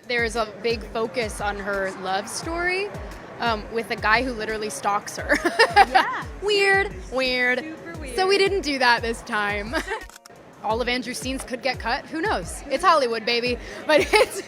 there's a big focus on her love story with a guy who literally stalks her. Yeah. Weird. Super weird. So we didn't do that this time. All of Andrew's scenes could get cut. Who knows? It's Hollywood, baby. But it's...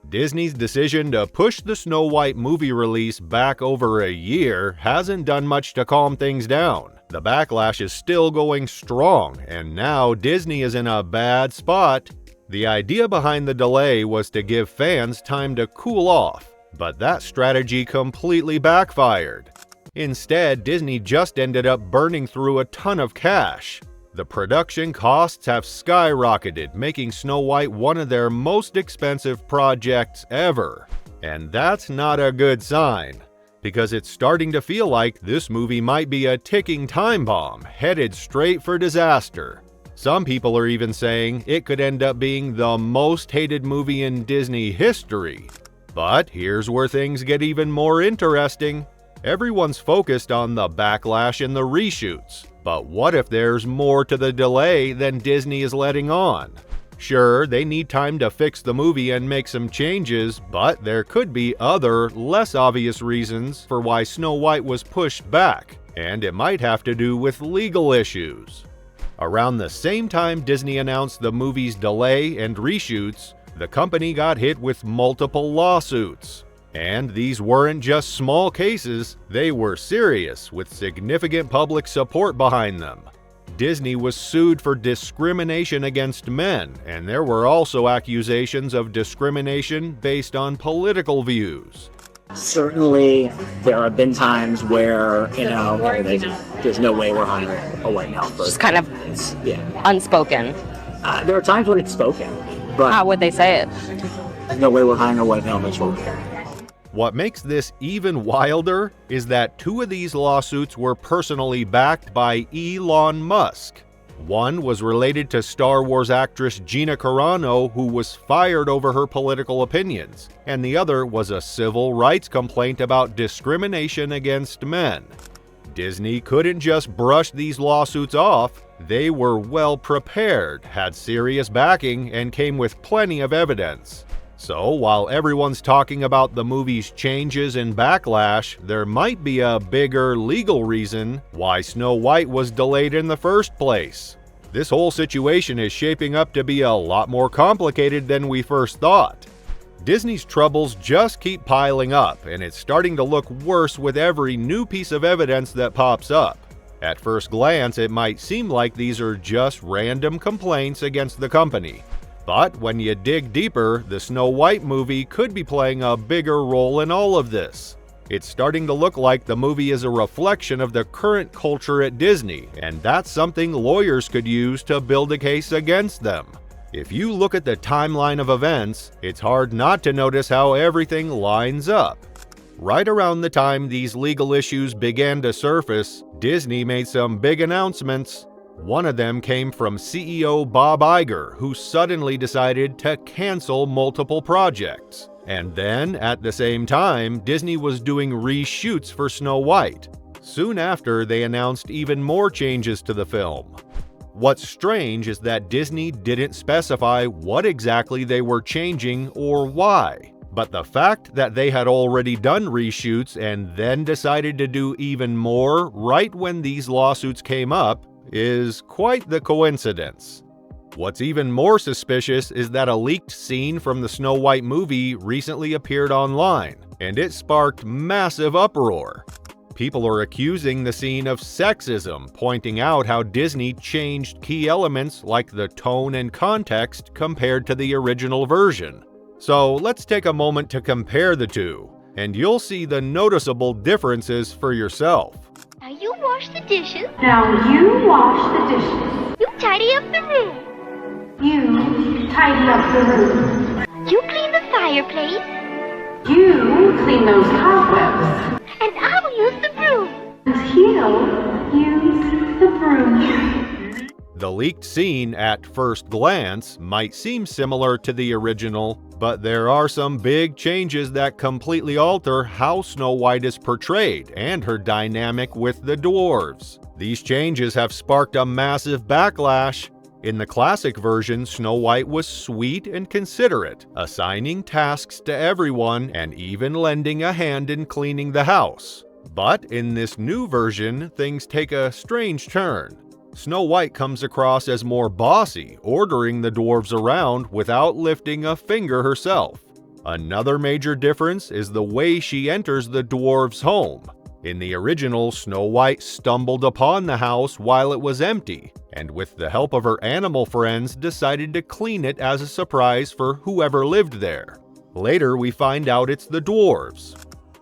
Disney's decision to push the Snow White movie release back over a year hasn't done much to calm things down. The backlash is still going strong, and now Disney is in a bad spot. The idea behind the delay was to give fans time to cool off, but that strategy completely backfired. Instead, Disney just ended up burning through a ton of cash. The production costs have skyrocketed, making Snow White one of their most expensive projects ever. And that's not a good sign, because it's starting to feel like this movie might be a ticking time bomb, headed straight for disaster. Some people are even saying it could end up being the most hated movie in Disney history. But here's where things get even more interesting. Everyone's focused on the backlash and the reshoots. But what if there's more to the delay than Disney is letting on? Sure, they need time to fix the movie and make some changes, but there could be other, less obvious reasons for why Snow White was pushed back, and it might have to do with legal issues. Around the same time Disney announced the movie's delay and reshoots, the company got hit with multiple lawsuits. And these weren't just small cases, they were serious, with significant public support behind them. Disney was sued for discrimination against men, and there were also accusations of discrimination based on political views. Certainly, there have been times where, there's no way we're hiring a white male person. Just kind of unspoken. There are times when it's spoken, but How would they say it? there's no way we're hiring a white male person. What makes this even wilder is that two of these lawsuits were personally backed by Elon Musk. One was related to Star Wars actress Gina Carano, who was fired over her political opinions, and the other was a civil rights complaint about discrimination against men. Disney couldn't just brush these lawsuits off. They were well prepared, had serious backing, and came with plenty of evidence. So, while everyone's talking about the movie's changes and backlash, there might be a bigger legal reason why Snow White was delayed in the first place. This whole situation is shaping up to be a lot more complicated than we first thought. Disney's troubles just keep piling up, and it's starting to look worse with every new piece of evidence that pops up. At first glance, it might seem like these are just random complaints against the company. But when you dig deeper, the Snow White movie could be playing a bigger role in all of this. It's starting to look like the movie is a reflection of the current culture at Disney, and that's something lawyers could use to build a case against them. If you look at the timeline of events, it's hard not to notice how everything lines up. Right around the time these legal issues began to surface, Disney made some big announcements. One of them came from CEO Bob Iger, who suddenly decided to cancel multiple projects. And then, at the same time, Disney was doing reshoots for Snow White. Soon after, they announced even more changes to the film. What's strange is that Disney didn't specify what exactly they were changing or why. But the fact that they had already done reshoots and then decided to do even more right when these lawsuits came up is quite the coincidence. What's even more suspicious is that a leaked scene from the Snow White movie recently appeared online, and it sparked massive uproar. People are accusing the scene of sexism, pointing out how Disney changed key elements like the tone and context compared to the original version. So let's take a moment to compare the two, and you'll see the noticeable differences for yourself. Now you wash the dishes. Now you wash the dishes. You tidy up the room. You tidy up the room. You clean the fireplace. You clean those cobwebs. And I'll use the broom. And he'll use the broom. The leaked scene, at first glance, might seem similar to the original, but there are some big changes that completely alter how Snow White is portrayed and her dynamic with the dwarves. These changes have sparked a massive backlash. In the classic version, Snow White was sweet and considerate, assigning tasks to everyone and even lending a hand in cleaning the house. But in this new version, things take a strange turn. Snow White comes across as more bossy, ordering the dwarves around without lifting a finger herself. Another major difference is the way she enters the dwarves' home. In the original, Snow White stumbled upon the house while it was empty, and with the help of her animal friends decided to clean it as a surprise for whoever lived there. Later, we find out it's the dwarves.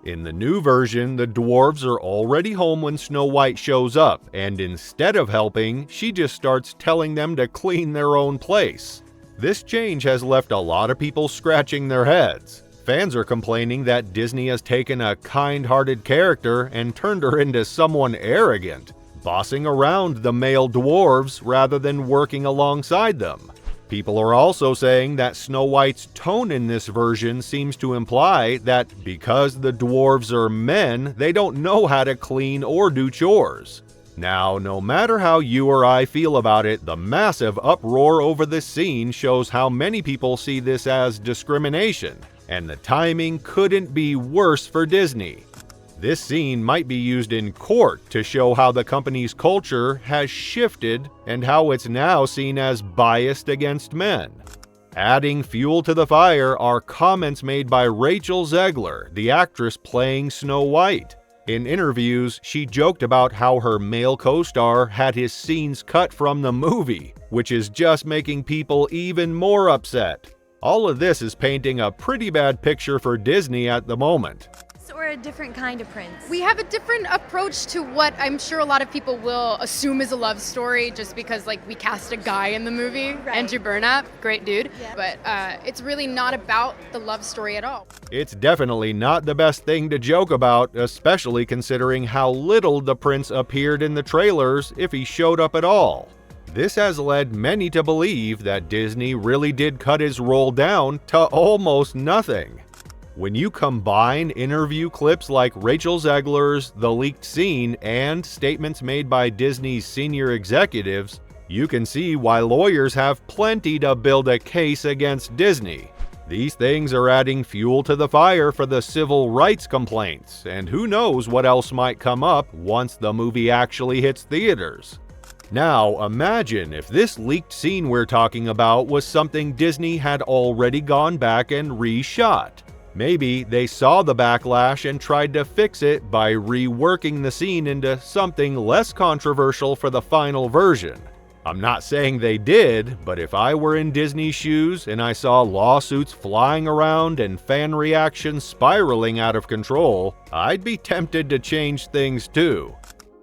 In the new version, the dwarves are already home when Snow White shows up, and instead of helping, she just starts telling them to clean their own place. This change has left a lot of people scratching their heads. Fans are complaining that Disney has taken a kind-hearted character and turned her into someone arrogant, bossing around the male dwarves rather than working alongside them. People are also saying that Snow White's tone in this version seems to imply that because the dwarves are men, they don't know how to clean or do chores. Now, no matter how you or I feel about it, the massive uproar over this scene shows how many people see this as discrimination, and the timing couldn't be worse for Disney. This scene might be used in court to show how the company's culture has shifted and how it's now seen as biased against men. Adding fuel to the fire are comments made by Rachel Zegler, the actress playing Snow White. In interviews, she joked about how her male co-star had his scenes cut from the movie, which is just making people even more upset. All of this is painting a pretty bad picture for Disney at the moment. So we're a different kind of prince. We have a different approach to what I'm sure a lot of people will assume is a love story just because we cast a guy in the movie. Right. Andrew Burnap, great dude. Yeah. But it's really not about the love story at all. It's definitely not the best thing to joke about, especially considering how little the prince appeared in the trailers if he showed up at all. This has led many to believe that Disney really did cut his role down to almost nothing. When you combine interview clips like Rachel Zegler's, the leaked scene, and statements made by Disney's senior executives, you can see why lawyers have plenty to build a case against Disney. These things are adding fuel to the fire for the civil rights complaints, and who knows what else might come up once the movie actually hits theaters. Now, imagine if this leaked scene we're talking about was something Disney had already gone back and reshot. Maybe they saw the backlash and tried to fix it by reworking the scene into something less controversial for the final version. I'm not saying they did, but if I were in Disney's shoes and I saw lawsuits flying around and fan reactions spiraling out of control, I'd be tempted to change things too.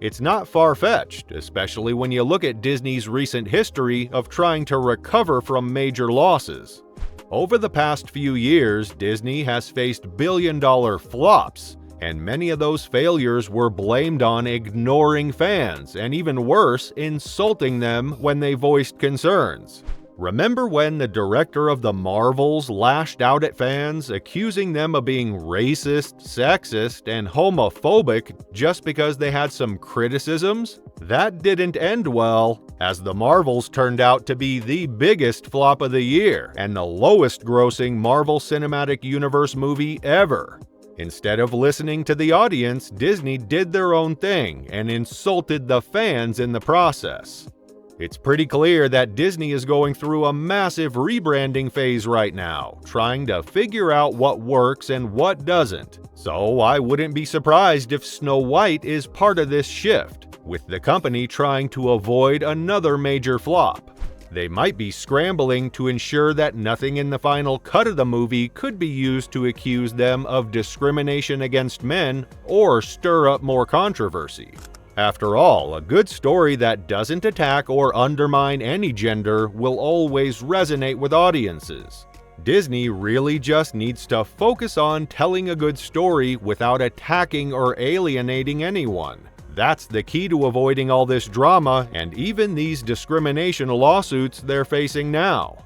It's not far-fetched, especially when you look at Disney's recent history of trying to recover from major losses. Over the past few years, Disney has faced billion-dollar flops, and many of those failures were blamed on ignoring fans, and even worse, insulting them when they voiced concerns. Remember when the director of the Marvels lashed out at fans, accusing them of being racist, sexist, and homophobic just because they had some criticisms? That didn't end well, as the Marvels turned out to be the biggest flop of the year and the lowest grossing Marvel Cinematic Universe movie ever. Instead of listening to the audience, Disney did their own thing and insulted the fans in the process. It's pretty clear that Disney is going through a massive rebranding phase right now, trying to figure out what works and what doesn't. So I wouldn't be surprised if Snow White is part of this shift, with the company trying to avoid another major flop. They might be scrambling to ensure that nothing in the final cut of the movie could be used to accuse them of discrimination against men or stir up more controversy. After all, a good story that doesn't attack or undermine any gender will always resonate with audiences. Disney really just needs to focus on telling a good story without attacking or alienating anyone. That's the key to avoiding all this drama and even these discrimination lawsuits they're facing now.